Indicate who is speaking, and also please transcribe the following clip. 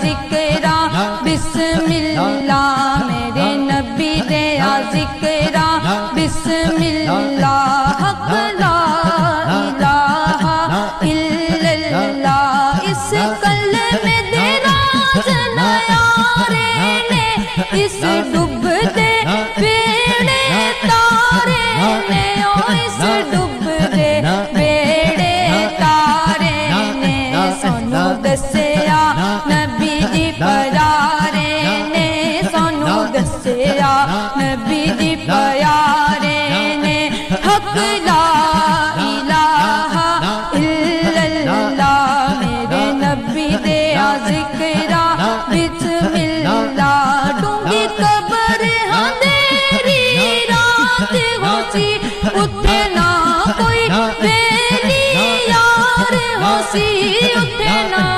Speaker 1: ذکرا بسم اللہ میرے نبی دیا ذکرا بسم اللہ حق لا الہ الا اللہ اس کلمے دے راز نیارے نے اس ڈوب دے بیڑے تارے نے اس ڈوب دے بیڑے تارے نے سانو دسیا نبی جی پیارے نے سانو دسیا نبی جی پیارے نے حق لا الہ الا اللہ میرے نبی دیا ذکرا بسم اللہ ڈونگی قبر اندھیری رات ہو سی اٹھے نہ کوئی ویلی یار ہو سی اٹھے نہ